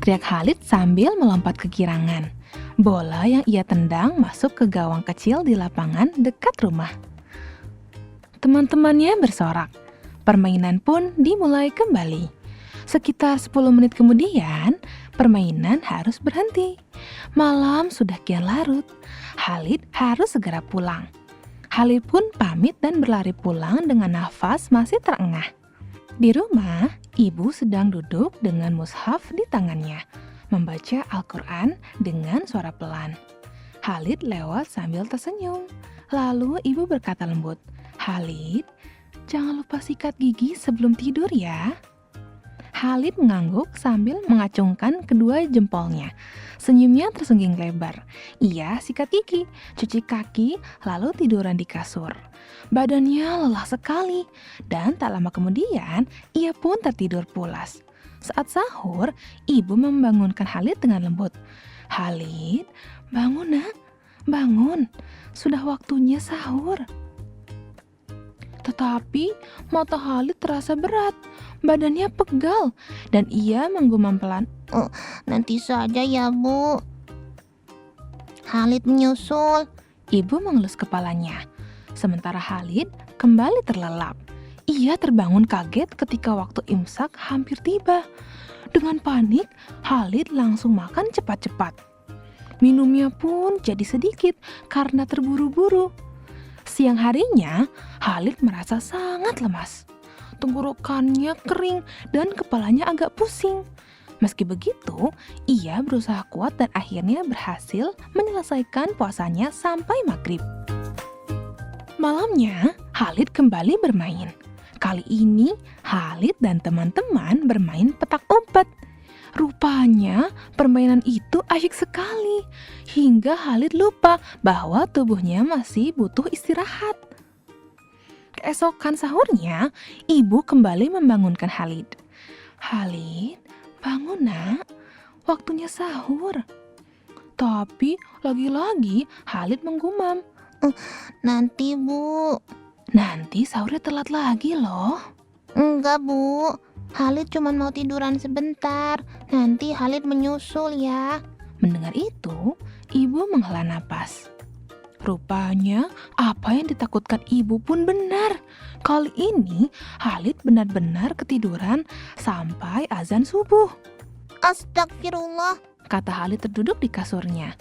teriak Khalid sambil melompat ke girangan. Bola yang ia tendang masuk ke gawang kecil di lapangan dekat rumah. Teman-temannya bersorak. Permainan pun dimulai kembali. Sekitar 10 menit kemudian, permainan harus berhenti. Malam sudah kian larut. Khalid harus segera pulang. Khalid pun pamit dan berlari pulang dengan nafas masih terengah. Di rumah, ibu sedang duduk dengan mushaf di tangannya, membaca Al-Quran dengan suara pelan. Khalid lewat sambil tersenyum. Lalu ibu berkata lembut, "Khalid, jangan lupa sikat gigi sebelum tidur ya." Khalid mengangguk sambil mengacungkan kedua jempolnya. Senyumnya tersengging lebar. Ia sikat gigi, cuci kaki, lalu tiduran di kasur. Badannya lelah sekali, dan tak lama kemudian ia pun tertidur pulas. Saat sahur, ibu membangunkan Khalid dengan lembut. "Khalid, bangun nak, bangun. Sudah waktunya sahur." Tetapi mata Khalid terasa berat, badannya pegal, dan ia menggumam pelan, Nanti saja ya, Bu." Khalid menyusul. Ibu mengelus kepalanya. Sementara Khalid kembali terlelap. Ia terbangun kaget ketika waktu imsak hampir tiba. Dengan panik, Khalid langsung makan cepat-cepat. Minumnya pun jadi sedikit karena terburu-buru. Siang harinya, Khalid merasa sangat lemas. Tenggorokannya kering dan kepalanya agak pusing. Meski begitu, ia berusaha kuat dan akhirnya berhasil menyelesaikan puasanya sampai maghrib. Malamnya, Khalid kembali bermain. Kali ini, Khalid dan teman-teman bermain petak umpet. Rupanya, permainan itu asyik sekali, hingga Khalid lupa bahwa tubuhnya masih butuh istirahat. Keesokan sahurnya, ibu kembali membangunkan Khalid. "Khalid, bangun nak, waktunya sahur." Tapi lagi-lagi Khalid menggumam, "Nanti, Bu." "Nanti sahurnya telat lagi loh." "Enggak, Bu. Khalid cuma mau tiduran sebentar. Nanti Khalid menyusul ya." Mendengar itu, ibu menghela napas. Rupanya apa yang ditakutkan ibu pun benar. Kali ini Khalid benar-benar ketiduran sampai azan subuh. "Astagfirullah, Kata Khalid terduduk di kasurnya.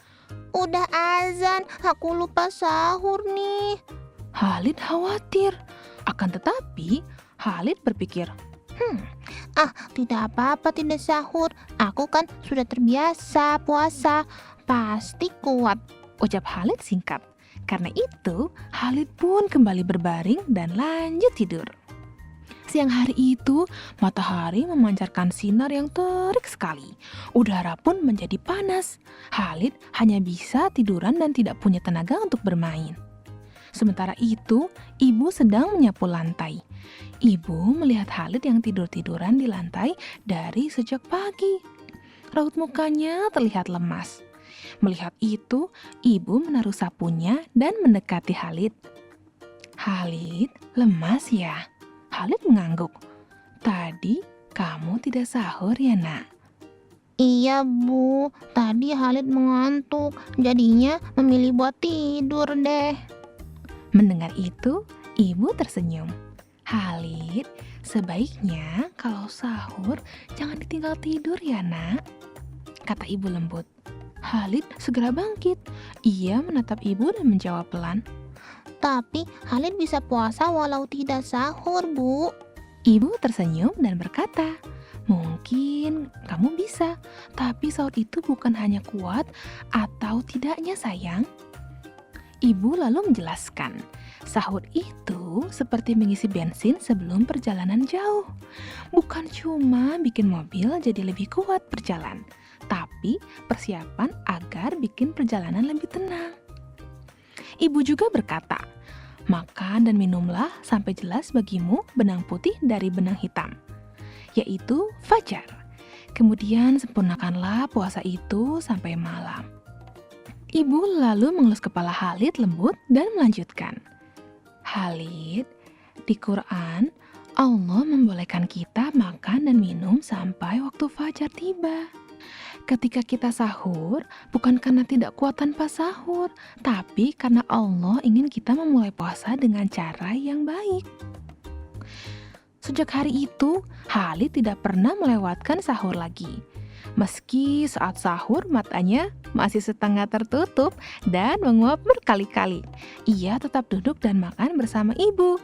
udah azan. Aku lupa sahur nih." Khalid khawatir. Akan tetapi, Khalid berpikir, Tidak apa-apa tidak sahur. Aku kan sudah terbiasa puasa. Pasti kuat." ucap Khalid singkat. Karena itu, Khalid pun kembali berbaring dan lanjut tidur. Siang hari itu, matahari memancarkan sinar yang terik sekali. Udara pun menjadi panas. Khalid hanya bisa tiduran dan tidak punya tenaga untuk bermain. Sementara itu, ibu sedang menyapu lantai. Ibu melihat Khalid yang tidur-tiduran di lantai dari sejak pagi. Raut mukanya terlihat lemas. Melihat itu, ibu menaruh sapunya dan mendekati Khalid. "Khalid, lemas ya?" Khalid mengangguk. "Tadi kamu tidak sahur ya nak?" "Iya, Bu. Tadi Khalid mengantuk. Jadinya memilih buat tidur deh." Mendengar itu, ibu tersenyum. "Khalid, sebaiknya kalau sahur jangan ditinggal tidur ya nak," kata ibu lembut. Khalid segera bangkit. Ia menatap ibu dan menjawab pelan, "Tapi Khalid bisa puasa walau tidak sahur, Bu." Ibu tersenyum dan berkata, "Mungkin kamu bisa, tapi sahur itu bukan hanya kuat atau tidaknya sayang." Ibu lalu menjelaskan, sahur itu seperti mengisi bensin sebelum perjalanan jauh. Bukan cuma bikin mobil jadi lebih kuat berjalan, tapi persiapan agar bikin perjalanan lebih tenang. Ibu juga berkata, "Makan dan minumlah sampai jelas bagimu benang putih dari benang hitam, yaitu fajar. Kemudian sempurnakanlah puasa itu sampai malam." Ibu lalu mengelus kepala Khalid lembut dan melanjutkan, "Khalid, di Quran, Allah membolehkan kita makan dan minum sampai waktu fajar tiba. Ketika kita sahur, bukan karena tidak kuat tanpa sahur, tapi karena Allah ingin kita memulai puasa dengan cara yang baik. Sejak hari itu, Halid tidak pernah melewatkan sahur lagi. Meski saat sahur matanya masih setengah tertutup dan menguap berkali-kali, ia tetap duduk dan makan bersama ibu.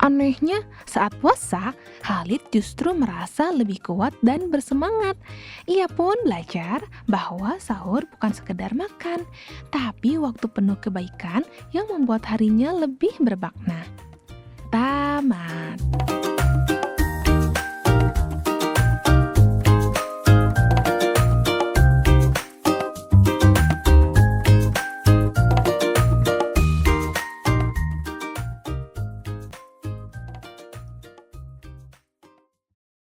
Anehnya, saat puasa, Halid justru merasa lebih kuat dan bersemangat. Ia pun belajar bahwa sahur bukan sekedar makan, tapi waktu penuh kebaikan yang membuat harinya lebih bermakna. Tamat.